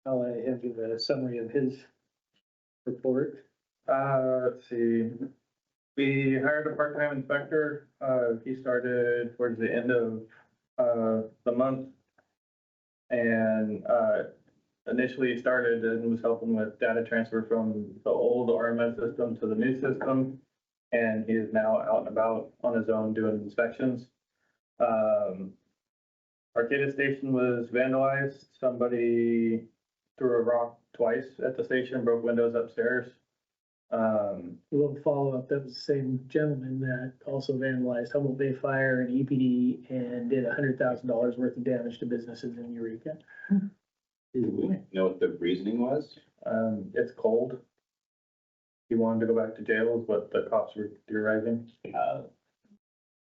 I'll let him give a summary of his report. Let's see. We hired a part-time inspector. He started towards the end of, the month. And, initially started and was helping with data transfer from the old RMS system to the new system. And he is now out and about on his own doing inspections. Arcata Station was vandalized. Somebody threw a rock twice at the station, broke windows upstairs. A little follow-up, that was the same gentleman that also vandalized Humboldt Bay Fire and EPD and did $100,000 worth of damage to businesses in Eureka. Do we know what the reasoning was? It's cold. He wanted to go back to jail is what the cops were theorizing. That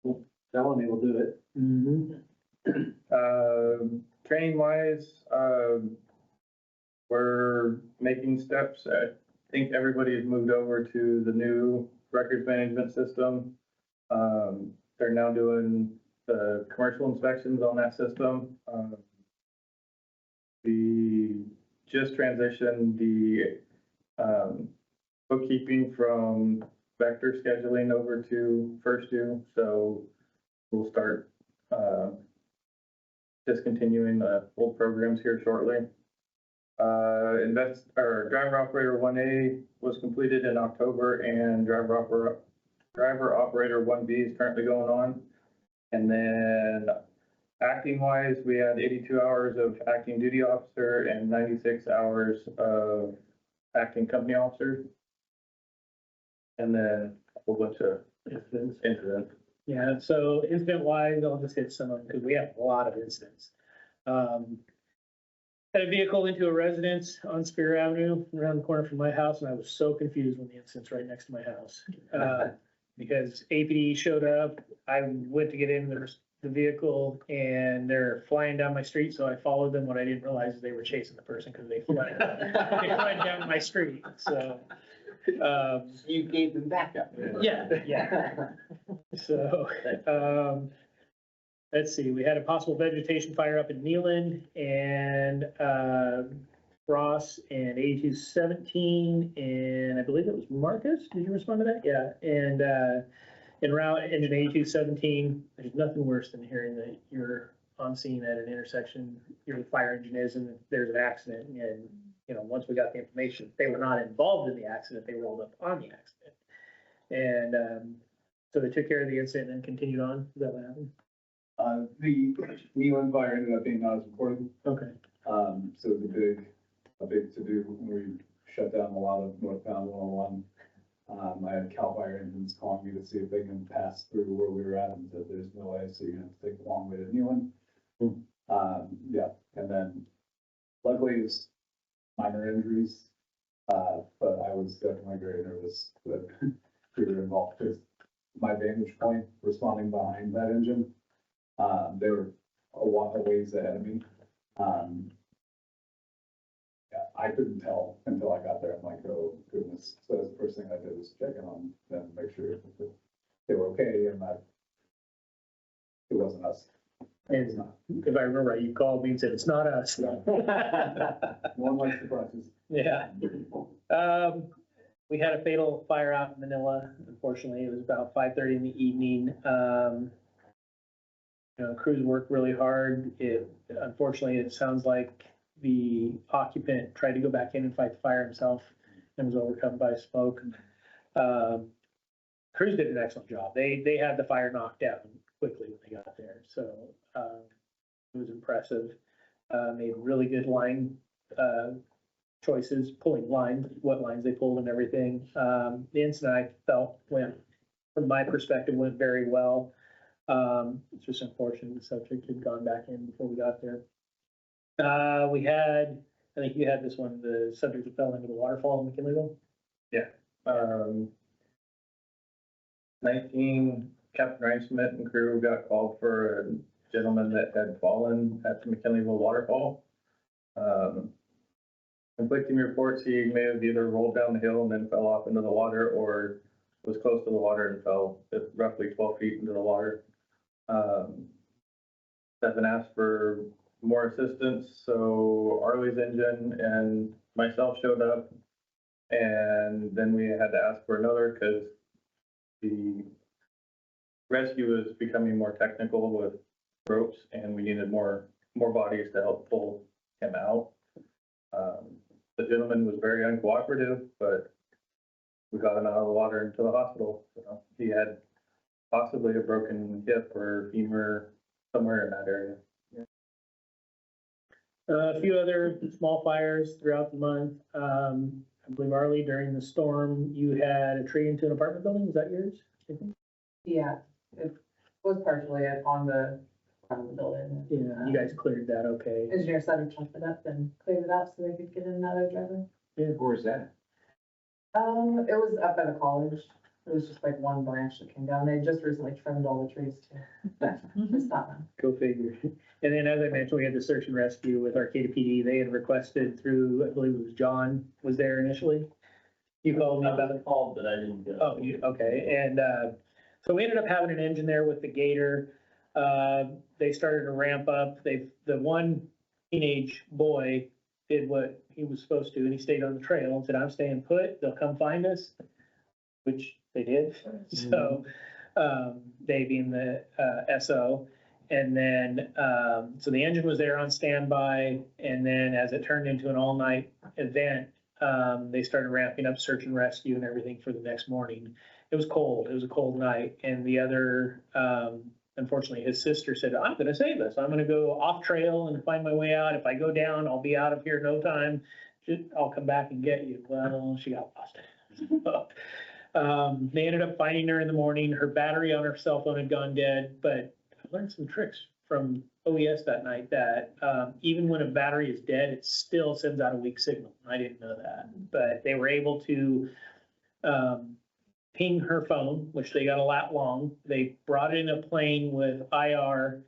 one, they will do it. Training wise, we're making steps. I think everybody's moved over to the new records management system. They're now doing the commercial inspections on that system. We just transitioned the, bookkeeping from vector scheduling over to First Due, so we'll start, discontinuing the old programs here shortly. Driver operator 1A was completed in October and driver operator 1B is currently going on. And then acting wise, we had 82 hours of acting duty officer and 96 hours of acting company officer. And then a whole bunch of incidents. Yeah, so incident wise, I'll just hit some of them because we have a lot of incidents. Had a vehicle into a residence on Spear Avenue around the corner from my house, and I was so confused when the incident's right next to my house. Because APD showed up, I went to get in the vehicle and they're flying down my street, so I followed them. What I didn't realize is they were chasing the person because they fled down my street, so. You gave them backup. Yeah. So, let's see, we had a possible vegetation fire up in Neeland and, Ross and A217, and I believe it was Marcus. Did you respond to that? Yeah, and, en route into A217, there's nothing worse than hearing that you're on scene at an intersection, your fire engine is, and there's an accident, and, you know, once we got the information, they were not involved in the accident, they rolled up on the accident. And, so they took care of the incident and continued on. Is that what happened? The Neeland fire ended up being not as important. Okay. So it was a big to-do when we shut down a lot of northbound 101. I had CAL FIRE engines calling me to see if they can pass through where we were at and said there's no way, so you have to take a long way to Neeland. Yeah, and then luckily it's minor injuries, but I was definitely very nervous that we were involved because my vantage point responding behind that engine, they were a lot of ways ahead of me. Yeah, I couldn't tell until I got there. I'm like, oh goodness. So that's the first thing I did was checking on them, make sure that they were okay and that it wasn't us. And if I remember right, you called me and said, it's not us. One like surprises. Yeah. We had a fatal fire out in Manila. Unfortunately, it was about 5:30 in the evening. You know, crews worked really hard. Unfortunately, it sounds like the occupant tried to go back in and fight the fire himself and was overcome by smoke. Crews did an excellent job. They had the fire knocked down quickly when they got there. So, it was impressive. Made really good line, choices, pulling lines, what lines they pulled and everything. The incident I felt from my perspective, went very well. It's just unfortunate the subject had gone back in before we got there. We had, I think you had this one, the subject that fell into the waterfall in McKinleyville. Yeah. 19 Captain Ryan Smith and crew got called for a gentleman that had fallen at the McKinleyville waterfall. conflicting reports. He may have either rolled down the hill and then fell off into the water, or was close to the water and fell at roughly 12 feet into the water. Stefan asked for more assistance, so Arlie's engine and myself showed up. And then we had to ask for another because the rescue was becoming more technical with ropes, and we needed more bodies to help pull him out. The gentleman was very uncooperative, but we got him out of the water into the hospital. So he had possibly a broken hip or femur somewhere in that area. A few other small fires throughout the month. I believe Arlie, during the storm, you had a tree into an apartment building. Is that yours? I think? Yeah, it was partially on the front of the building. Yeah, you guys cleared that okay. Engineer Sutter chopped it up and cleared it up so they could get in another driveway. Where's that? It was up at the college. It was just like one branch that came down. They just recently trimmed all the trees too. It's not them. Go figure. And then, as I mentioned, we had the search and rescue with Arcata PD. They had requested through, I believe it was John was there initially. You called me about it. Called, but I didn't go. Oh, okay. And so we ended up having an engine there with the gator. They started to ramp up. The one teenage boy did what he was supposed to, and he stayed on the trail and said, "I'm staying put. They'll come find us," which they did. So they being the SO. And then, so the engine was there on standby. And then as it turned into an all-night event, they started ramping up search and rescue and everything for the next morning. It was cold. It was a cold night. And the other, unfortunately, his sister said, "I'm going to save us. I'm going to go off trail and find my way out. If I go down, I'll be out of here in no time. I'll come back and get you." Well, she got lost. They ended up finding her in the morning. Her battery on her cell phone had gone dead, but I learned some tricks from OES that night that even when a battery is dead, it still sends out a weak signal. I didn't know that, but they were able to ping her phone, which they got a lat long. They brought in a plane with IR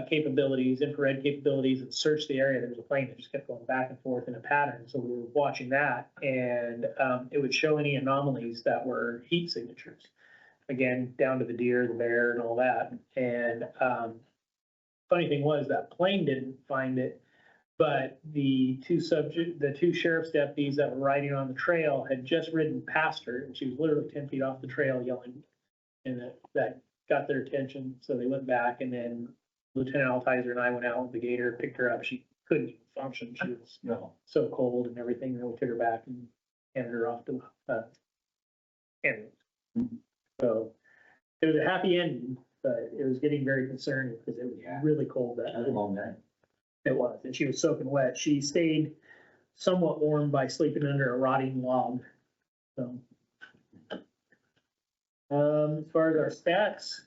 capabilities, infrared capabilities, and searched the area. There was a plane that just kept going back and forth in a pattern. So we were watching that, and it would show any anomalies that were heat signatures. Again, down to the deer, the bear, and all that. And funny thing was that plane didn't find it, but the two sheriff's deputies that were riding on the trail had just ridden past her, and she was literally 10 feet off the trail yelling, and that got their attention. So they went back, and then Lieutenant Altizer and I went out with the gator, picked her up. She couldn't even function. She was so cold and everything. And we took her back and handed her off to ambulance. So it was a happy ending, but it was getting very concerning because it was really cold that night. Long night. It was, and she was soaking wet. She stayed somewhat warm by sleeping under a rotting log. So, as far as our stats,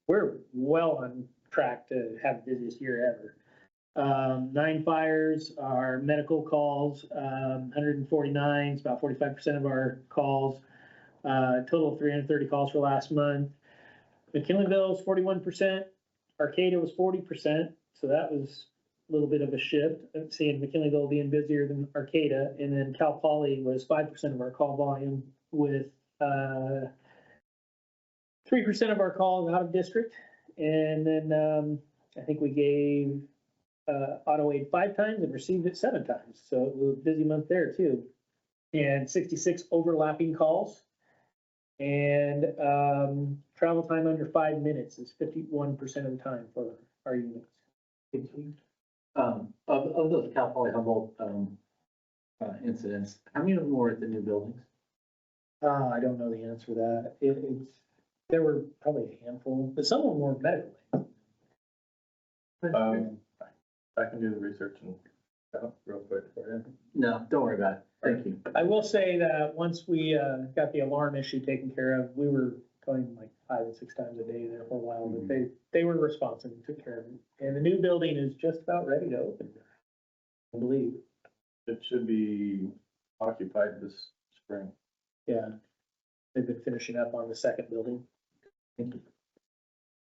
we're well on track to have the busiest year ever. 9 fires, our medical calls, 149, it's about 45% of our calls. Total of 330 calls for last month. McKinleyville was 41%. Arcata was 40%. So that was a little bit of a shift. I'm seeing McKinleyville being busier than Arcata. And then Cal Poly was 5% of our call volume, with 3% of our calls out of district. And then I think we gave auto aid 5 times and received it 7 times. So it was a busy month there too. And 66 overlapping calls. And travel time under 5 minutes is 51% of the time for our units. Of those Cal Poly Humboldt incidents, how many of them were at the new buildings? I don't know the answer to that. There were probably a handful, but some of them were medical. I can do the research and real quick for you. No, don't worry about it. Thank you. I will say that once we got the alarm issue taken care of, we were going like 5 and 6 times a day there for a while, but they were responsive and took care of it. And the new building is just about ready to open, I believe. It should be occupied this spring. Yeah, they've been finishing up on the second building.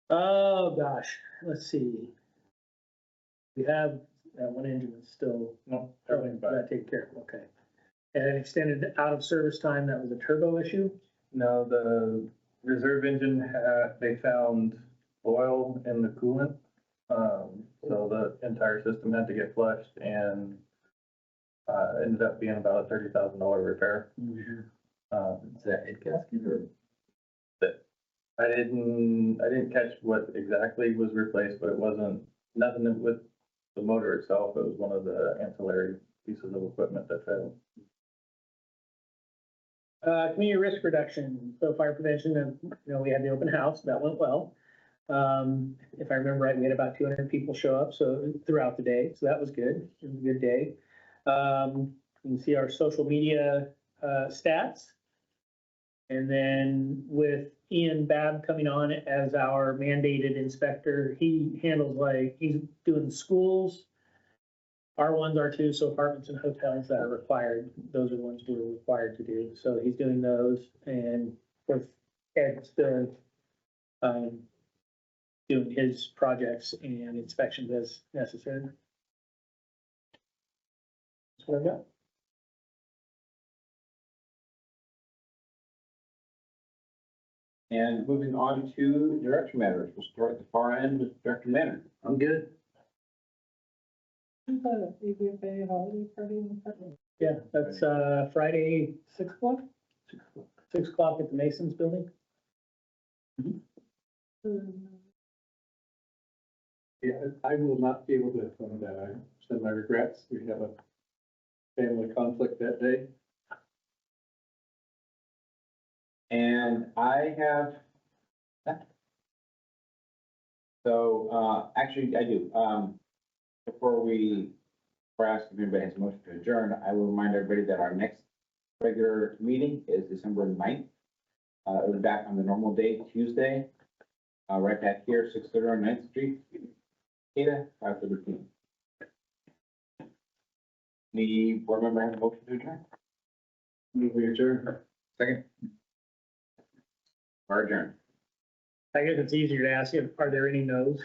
Oh, gosh, let's see. We have that one engine is still, No, oh, everything's back. that taken care of, okay. And extended out of service time, that was a turbo issue? No, the reserve engine they found oil in the coolant. So the entire system had to get flushed and, ended up being about a $30,000 repair. Is that head gasket or? I didn't catch what exactly was replaced, but it wasn't, nothing with the motor itself. It was one of the ancillary pieces of equipment that failed. Community risk reduction, so fire prevention, and, we had the open house, that went well. If I remember right, we had about 200 people show up, so throughout the day, so that was good, it was a good day. You can see our social media, stats. And then with Ian Babb coming on as our mandated inspector, he handles he's doing schools, R1s, R2s, so apartments and hotels that are required. Those are the ones we're required to do. So he's doing those, and with Ed's still doing his projects and inspections as necessary. That's what I've got. And moving on to director matters, we'll start at the far end with Director Manner. I'm good. The ABFA holiday party on Friday. Yeah, that's Friday, 6 o'clock? 6 o'clock at the Masons Building. Yeah, I will not be able to attend that. I send my regrets. We have a family conflict that day. And I have. So, actually, I do. Before I ask if anybody has a motion to adjourn, I will remind everybody that our next regular meeting is December 9th. It'll be back on the normal day, Tuesday, right back here, 6:30 on 9th Street. Ada, 5:30 p.m. The board member has a motion to adjourn. We adjourn. Second. Or adjourn. I guess it's easier to ask you, are there any no's?